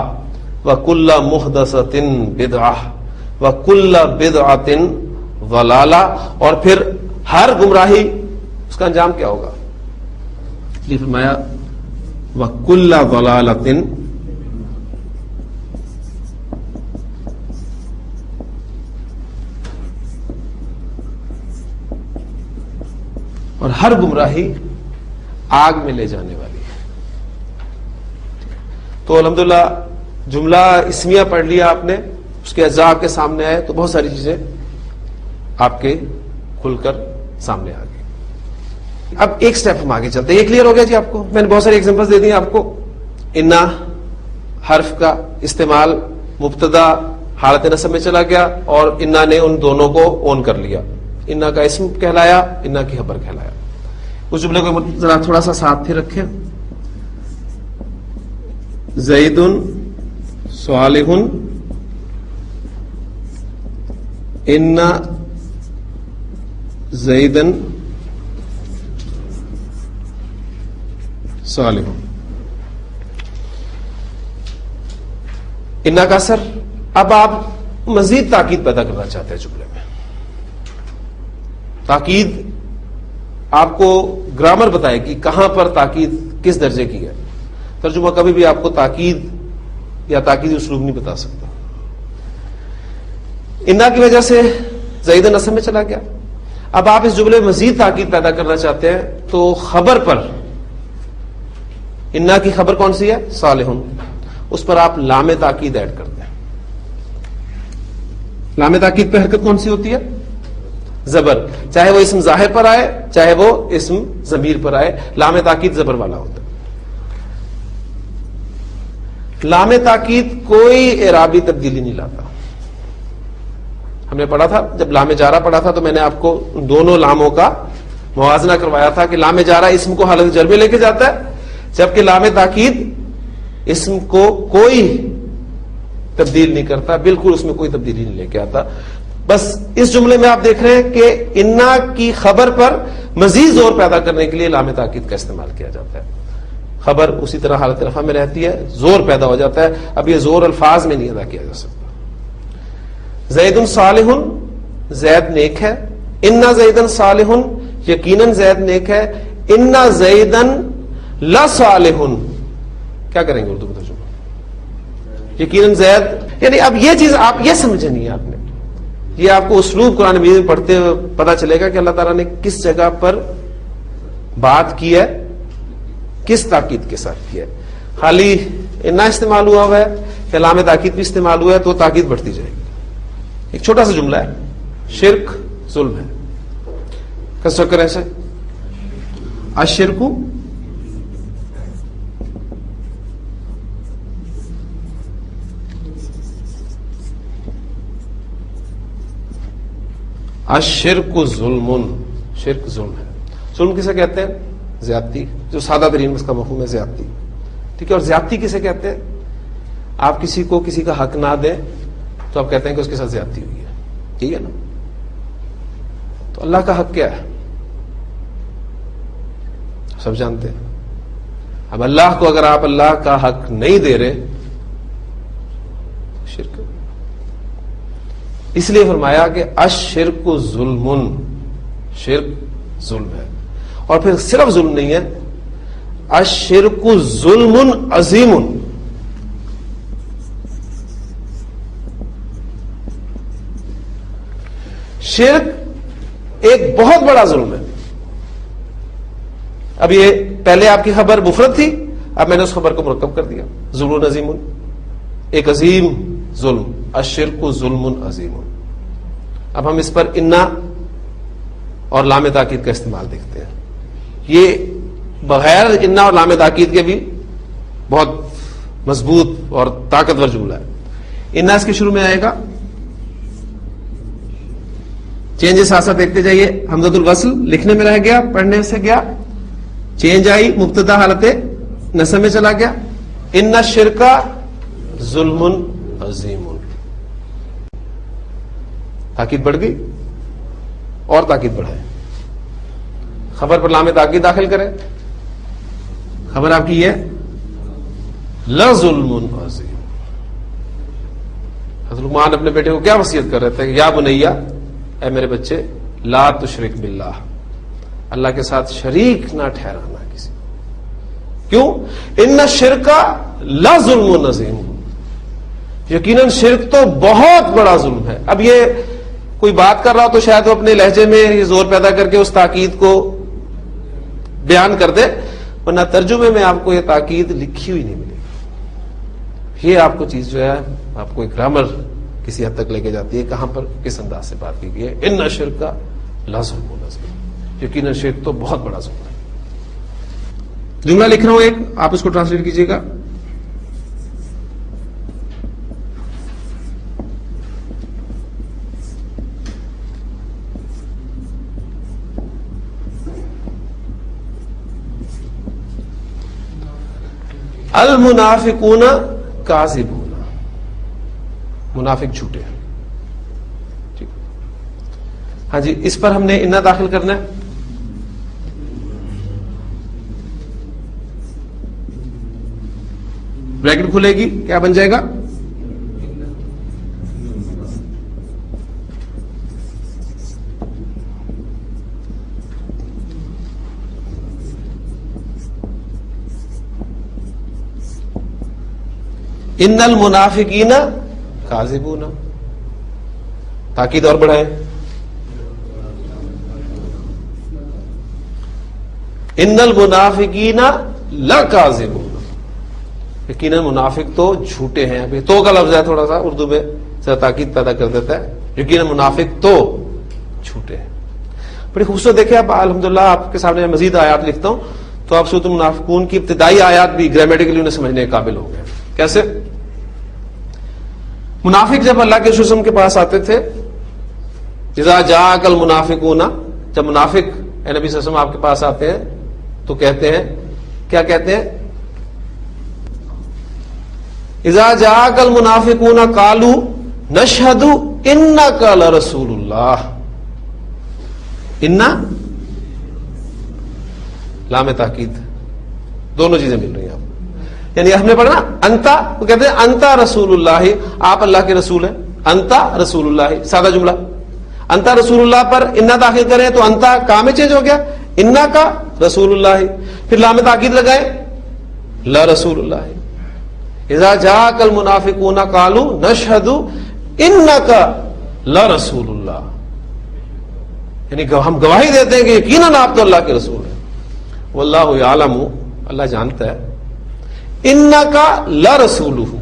وَكُلَّ مُحْدَثَةٍ بِدْعَةٍ وَكُلَّ بِدْعَةٍ ضَلَالَةٍ. اور پھر ہر گمراہی، اس کا انجام کیا ہوگا؟ یہ فرمایا وَكُلَّ ضَلَالَةٍ، اور ہر گمراہی آگ میں لے جانے والی ہے. تو الحمدللہ جملہ اسمیہ پڑھ لیا آپ نے، اس کے اجزاء کے سامنے آئے تو بہت ساری چیزیں آپ کے کھل کر سامنے آ گئی. اب ایک سٹیپ ہم آگے چلتے ہیں. یہ کلیئر ہو گیا جی آپ کو؟ میں نے بہت ساری ایگزامپلس دے دی آپ کو. انا حرف کا استعمال مبتدا حالت نصب میں چلا گیا، اور انا نے ان دونوں کو اون کر لیا. انا کا اسم کہلایا، انا کی خبر کہلایا. اس جملے کو ذرا تھوڑا سا ساتھ پھر رکھیں. زید صالح، ان زیدن صالح. انا کا اثر. اب آپ مزید تاکید پیدا کرنا چاہتے ہیں جملے میں. تاکید آپ کو گرامر بتائے گی کہاں پر تاکید کس درجے کی ہے. ترجمہ کبھی بھی آپ کو تاکید یا تاکیدی اسلوب نہیں بتا سکتا. انا کی وجہ سے زید نصب میں چلا گیا. اب آپ اس جملے میں مزید تاکید پیدا کرنا چاہتے ہیں تو خبر پر، انا کی خبر کون سی ہے؟ صالح. اس پر آپ لام تاکید ایڈ کرتے ہیں. لام تاکید پہ حرکت کون سی ہوتی ہے؟ زبر، چاہے وہ اسم ظاہر پر آئے چاہے وہ اسم ضمیر پر آئے، لام تاکید زبر والا ہوتا ہے۔ لام تاکید کوئی اعرابی تبدیلی نہیں لاتا۔ ہم نے پڑھا تھا جب لام جارہ پڑھا تھا تو میں نے آپ کو دونوں لاموں کا موازنہ کروایا تھا کہ لام جارہ اسم کو حالت جر میں لے کے جاتا ہے، جبکہ لام تاکید اسم کو کوئی تبدیل نہیں کرتا، بالکل اس میں کوئی تبدیلی نہیں لے کے آتا۔ بس اس جملے میں آپ دیکھ رہے ہیں کہ انا کی خبر پر مزید زور پیدا کرنے کے لیے لام تاکید کا استعمال کیا جاتا ہے۔ خبر اسی طرح حالت رفع میں رہتی ہے، زور پیدا ہو جاتا ہے، اب یہ زور الفاظ میں نہیں ادا کیا جا سکتا۔ زید صالح، زید نیک ہے، انا زیدن صالح، یقیناً زید نیک ہے، انا زیدن لصالح، کیا کریں گے اردو میں ترجمہ؟ یقیناً زید، یعنی اب یہ چیز آپ یہ سمجھنی ہے، آپ نے یہ آپ کو اسلوب قرآن مجید میں پڑھتے ہوئے پتا چلے گا کہ اللہ تعالیٰ نے کس جگہ پر بات کی ہے، کس تاکید کے ساتھ کی ہے۔ خالی انا استعمال ہوا ہے کہ لام تاکید بھی استعمال ہوا ہے تو تاکید بڑھتی جائے گی۔ ایک چھوٹا سا جملہ ہے، شرک ظلم ہے، کنسٹرکٹ ایسے الشرک الشرک ظلم، شرک ظلم ہے۔ ظلم کسے کہتے ہیں؟ زیادتی، جو سادہ ترین اس کا مفہوم ہے زیادتی، ٹھیک ہے۔ اور زیادتی کسے کہتے ہیں؟ آپ کسی کو کسی کا حق نہ دیں تو آپ کہتے ہیں کہ اس کے ساتھ زیادتی ہوئی ہے، ٹھیک ہے نا؟ تو اللہ کا حق کیا ہے سب جانتے ہیں۔ اب اللہ کو اگر آپ اللہ کا حق نہیں دے رہے، شرک، اس لیے فرمایا کہ الشرک ظلم، شرک ظلم ہے۔ اور پھر صرف ظلم نہیں ہے، الشرک ظلم عظیم، شرک ایک بہت بڑا ظلم ہے۔ اب یہ پہلے آپ کی خبر مفرد تھی، اب میں نے اس خبر کو مرکب کر دیا، ظلم عظیم، ایک عظیم ظلم، الشرک ظلم عظیم۔ اب ہم اس پر انا اور لام تاکید کا استعمال دیکھتے ہیں۔ یہ بغیر انا اور لام تاکید کے بھی بہت مضبوط اور طاقتور جملہ ہے۔ انا اس کے شروع میں آئے گا، چینج ساتھ ساتھ دیکھتے جائیے۔ حمزۃ الوصل لکھنے میں رہ گیا، پڑھنے سے گیا، چینج آئی، مبتدا حالت نصب میں چلا گیا، ان الشرک ظلم عظیم، تاکید بڑھ گئی اور تاکید بڑھائے، خبر پر لام تاکید داخل کرے، خبر آپ کی ہے لظلم عظیم۔ حضرت لقمان اپنے بیٹے کو کیا وصیت کر رہے تھے؟ یا بنیا، اے میرے بچے، لا تشرک باللہ، اللہ کے ساتھ شریک نہ ٹھہرانا کسی۔ کیوں؟ ان الشرک لظلم عظیم، یقیناً شرک تو بہت بڑا ظلم ہے۔ اب یہ کوئی بات کر رہا ہو تو شاید وہ اپنے لہجے میں یہ زور پیدا کر کے اس تاکید کو بیان کر دے، ورنہ ترجمے میں آپ کو یہ تاکید لکھی ہوئی نہیں ملے گی۔ یہ آپ کو چیز جو ہے آپ کو ایک گرامر کسی حد تک لے کے جاتی ہے، کہاں پر کس انداز سے بات کی گئی ہے۔ ان الشرک لظلم عظیم، یقیناً شرک تو بہت بڑا ظلم ہے۔ جملہ لکھ رہا ہوں ایک، آپ اس کو ٹرانسلیٹ کیجیے گا۔ المنافقون کاذبون، منافق جھوٹے ہیں، ٹھیک۔ ہاں جی، اس پر ہم نے انا داخل کرنا ہے، بریکٹ کھلے گی، کیا بن جائے گا؟ ان المنافقین کاذبون، تاکید اور بڑھائیں، ان المنافقین لکاذبون، یقیناً منافق تو جھوٹے ہیں۔ ابھی تو کا لفظ ہے، تھوڑا سا اردو میں ذرا تاکید پیدا کر دیتا ہے، یقیناً منافق تو جھوٹے ہیں۔ بڑی خوبصورت دیکھیں آپ الحمدللہ آپ کے سامنے مزید آیات لکھتا ہوں تو آپ سورۃ المنافقون کی ابتدائی آیات بھی گرامیٹیکلی انہیں سمجھنے کے قابل ہو گئے. کیسے؟ منافق جب اللہ کے رسول کے پاس آتے تھے، اذا جاءک المنافقون، جب منافق اے نبی صلی اللہ علیہ وسلم آپ کے پاس آتے ہیں تو کہتے ہیں، کیا کہتے ہیں؟ اذا جاءک المنافقون قالوا نشهد انک لرسول اللہ. انا لام تاکید، دونوں چیزیں مل رہی ہیں آپ. یعنی ہم نے پڑھا نا انتا، وہ کہتے ہیں انتا رسول اللہ، آپ اللہ کے رسول ہیں. انتا رسول اللہ، سادہ جملہ. انتا رسول اللہ پر انا داخل کریں تو انتا کا میں چینج ہو گیا، انا کا رسول اللہ. پھر لام تاکید لگائیں لا رسول اللہ. اذا جاءک المنافقون قالوا نشهد انک لرسول اللہ، یعنی ہم گواہی دیتے ہیں کہ یقیناً آپ تو اللہ کے رسول ہیں. واللہ یعلم، اللہ جانتا ہے، انک لرسولہ،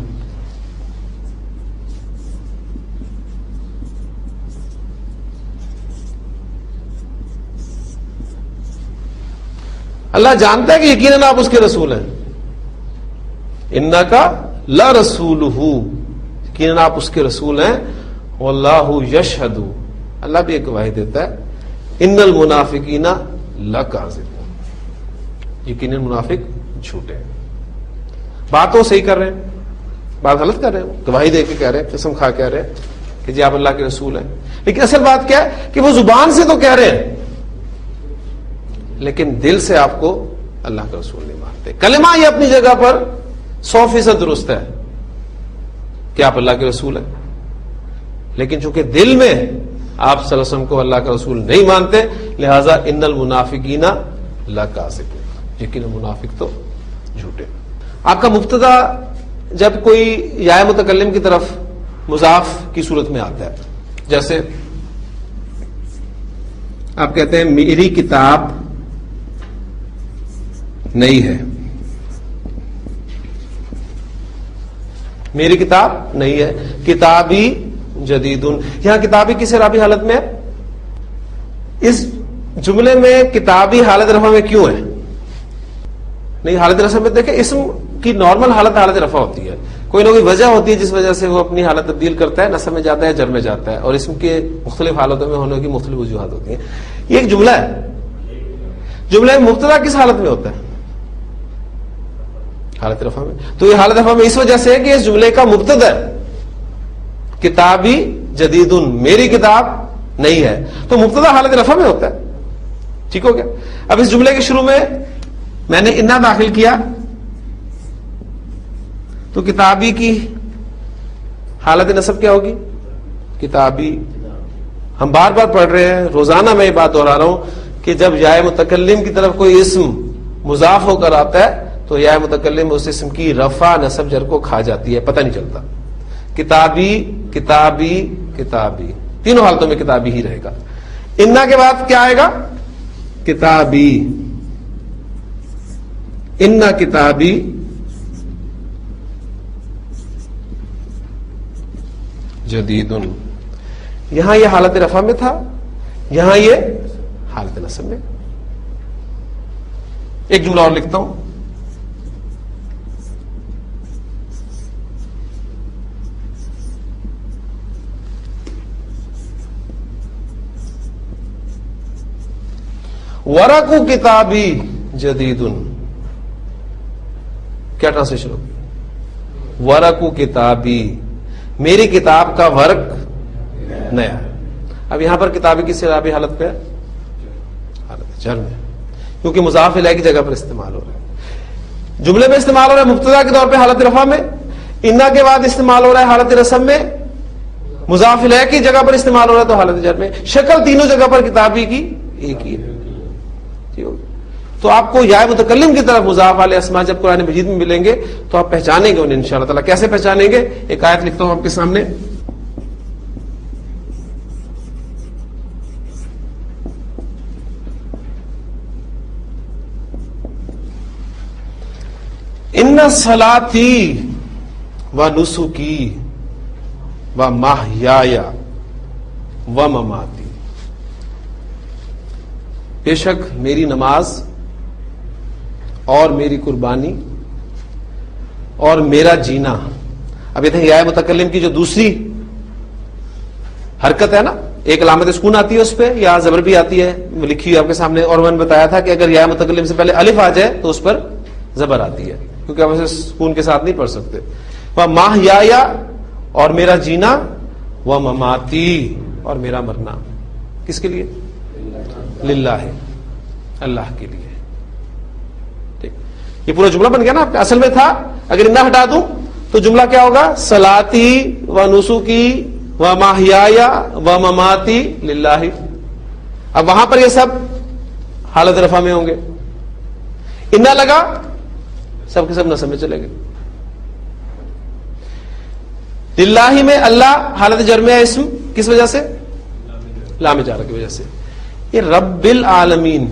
اللہ جانتا ہے کہ یقیناً آپ اس کے رسول ہیں. انک لرسولہ، یقیناً آپ اس کے رسول ہیں. واللہ یشہد، اللہ بھی ایک گواہی دیتا ہے، ان المنافقین لکاذبون، یقیناً منافق جھوٹے ہیں. بات وہ صحیح کر رہے ہیں، بات غلط کر رہے ہیں، گواہی دے کے کہہ رہے ہیں، قسم کھا کہہ رہے ہیں کہ جی آپ اللہ کے رسول ہیں. لیکن اصل بات کیا ہے کہ وہ زبان سے تو کہہ رہے ہیں لیکن دل سے آپ کو اللہ کا رسول نہیں مانتے. کلمہ یہ اپنی جگہ پر 100% درست ہے کہ آپ اللہ کے رسول ہیں، لیکن چونکہ دل میں آپ صلی اللہ علیہ وسلم کو اللہ کا رسول نہیں مانتے، لہذا ان المنافقین لکاذبون، یقیناً منافق تو جھوٹے. آپ کا مبتدا جب کوئی یا متکلم کی طرف مضاف کی صورت میں آتا ہے، جیسے آپ کہتے ہیں میری کتاب نئی ہے، میری کتاب نئی ہے. کتابی جدید، یہاں کتابی کس اعرابی حالت میں ہے؟ اس جملے میں کتابی حالت رفع میں کیوں ہے؟ نہیں، حالت رفع میں دیکھیں اسم کی نارمل حالت رفع ہوتی ہے، کوئی نہ کوئی وجہ ہوتی ہے جس وجہ سے وہ اپنی حالت تبدیل کرتا ہے، نصب میں جاتا ہے، جر میں جاتا ہے، اور اسم کے مختلف حالتوں میں ہونے کی مختلف وجوہات ہوتی ہیں. یہ ایک جملہ ہے، جملے میں مبتدا کس حالت میں ہوتا ہے؟ حالت رفع میں. تو یہ حالت رفع میں اس وجہ سے ہے کہ اس جملے کا مبتدا کتابی جدید، میری کتاب نہیں ہے، تو مبتدا حالت رفع میں ہوتا ہے. ٹھیک ہو گیا؟ اب اس جملے کے شروع میں نے انا داخل کیا تو کتابی کی حالت نصب کیا ہوگی؟ کتابی. ہم بار بار پڑھ رہے ہیں، روزانہ میں یہ بات دہرا رہا ہوں کہ جب یا متکلم کی طرف کوئی اسم مضاف ہو کر آتا ہے تو یا متکلم اس اسم کی رفع نصب جر کو کھا جاتی ہے، پتہ نہیں چلتا. کتابی کتابی کتابی، تینوں حالتوں میں کتابی ہی رہے گا. انا کے بعد کیا آئے گا؟ کتابی. انا کتابی جدید، یہاں یہ حالت رفع میں تھا، یہاں یہ حالت نصب میں. ایک جملہ اور لکھتا ہوں، ورقو کتابی جدید. کیا ٹرانسلیشن ہوگی؟ ورقو کتابی، میری کتاب کا ورق نیا. اب یہاں پر کتابی کی اعرابی حالت پہ ہے، حالت جر میں، کیونکہ مضاف الیہ کی جگہ پر استعمال ہو رہا ہے. جملے میں استعمال ہو رہا ہے مبتدا کے طور پہ حالت رفع میں، انا کے بعد استعمال ہو رہا ہے حالت نصب میں، مضاف الیہ کی جگہ پر استعمال ہو رہا ہے تو حالت جر میں. شکل تینوں جگہ پر کتابی کی ایک ہی ہے. تو آپ کو یا متکلم کی طرف مضاف والے اسماء جب قرآن مجید میں ملیں گے تو آپ پہچانیں گے انہیں انشاءاللہ تعالیٰ. کیسے پہچانیں گے؟ ایک آیت لکھتا ہوں آپ کے سامنے، ان صلاتی و نسکی و محیایا و مماتی بے شک میری نماز اور میری قربانی اور میرا جینا. اب یہ یا متکلم کی جو دوسری حرکت ہے نا، ایک علامت سکون آتی ہے اس پہ، یا زبر بھی آتی ہے لکھی ہوئی آپ کے سامنے، اور میں نے بتایا تھا کہ اگر یا متکلم سے پہلے الف آ جائے تو اس پر زبر آتی ہے، کیونکہ آپ اسے سکون کے ساتھ نہیں پڑھ سکتے. وہ ماہیا اور میرا جینا، وہ مماتی اور میرا مرنا. کس کے لیے؟ للہ، اللہ کے لیے. ٹھیک، یہ پورا جملہ بن گیا نا. اصل میں تھا اگر انہ ہٹا دوں تو جملہ کیا ہوگا؟ صلاتی و نسکی و ماہیا و مماتی للہ. اب وہاں پر یہ سب حالت رفع میں ہوں گے. انہ لگا سب کے سب نصب میں چلے گئے. للہ میں اللہ حالت جر میں ہے اسم، کس وجہ سے؟ لام جار کی وجہ سے. یہ رب العالمین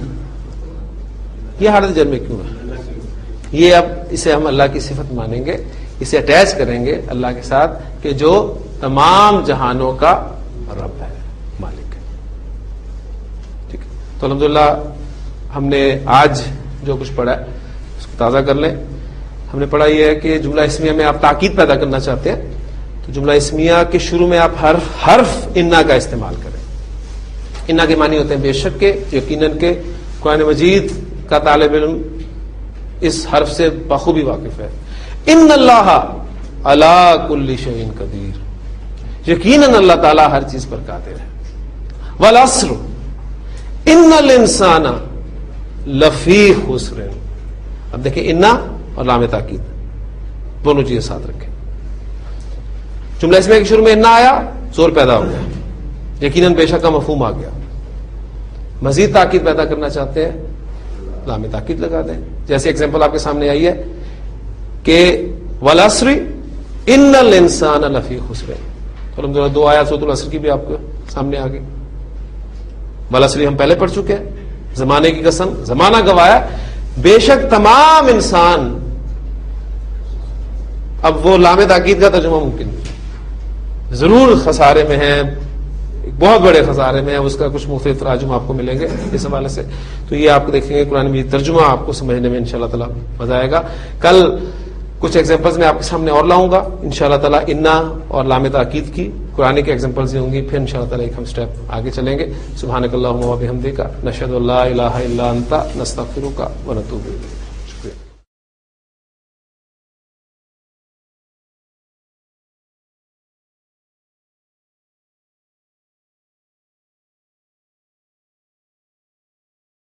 یہ حالت جر میں کیوں ہے؟ یہ اب اسے ہم اللہ کی صفت مانیں گے، اسے اٹیچ کریں گے اللہ کے ساتھ کہ جو تمام جہانوں کا رب ہے، مالک ہے. ٹھیک ہے، تو الحمدللہ ہم نے آج جو کچھ پڑھا ہے اس کو تازہ کر لیں. ہم نے پڑھا یہ ہے کہ جملہ اسمیہ میں آپ تاکید پیدا کرنا چاہتے ہیں تو جملہ اسمیہ کے شروع میں آپ حرف انا کا استعمال کریں. انا کے معنی ہوتے ہیں بے شک کے، یقیناً کے. قرآن مجید کا طالب علم اس حرف سے بخوبی واقف ہے. ان اللہ علی کل شیء قدیر، یقیناً اللہ تعالیٰ ہر چیز پر قادر ہے. والعصر ان الانسان لفی خسر. اب دیکھیں انا اور لام تاکید دونوں چیزیں ساتھ رکھیں. جملہ اسمیہ کے شروع میں انا آیا، زور پیدا ہو گیا، یقیناً بے شک کا مفہوم آ گیا. مزید تاکید پیدا کرنا چاہتے ہیں لام تاکید لگا دیں. جیسے ایگزامپل آپ کے سامنے آئی ہے کہ والعصر ان الانسان لفی خسر. الحمدللہ 2 آیات سورۃ العصر کی بھی آپ کے سامنے آ گئی. والعصر ہم پہلے پڑھ چکے ہیں. زمانے کی قسم، زمانہ گوایا بے شک تمام انسان. اب وہ لام تاکید کا ترجمہ ممکن نہیں، ضرور خسارے میں ہے، بہت بڑے خسارے میں ہے. اس کا کچھ مختلف تراجم آپ کو ملیں گے اس حوالے سے. تو یہ آپ کو دیکھیں گے قرآن میں ترجمہ آپ کو سمجھنے میں انشاءاللہ تعالی مزہ آئے گا. کل کچھ ایگزامپلز میں آپ کے سامنے اور لاؤں گا انشاءاللہ تعالی. انا اور لام تاکید کی قرآن کے ایگزامپلز ہوں گی، پھر انشاءاللہ تعالی ایک ہم سٹیپ آگے چلیں گے. سبحانک اللہم و بحمدک، نشہد ان لا الہ الا انت، نستغفرک و نتوب الیک.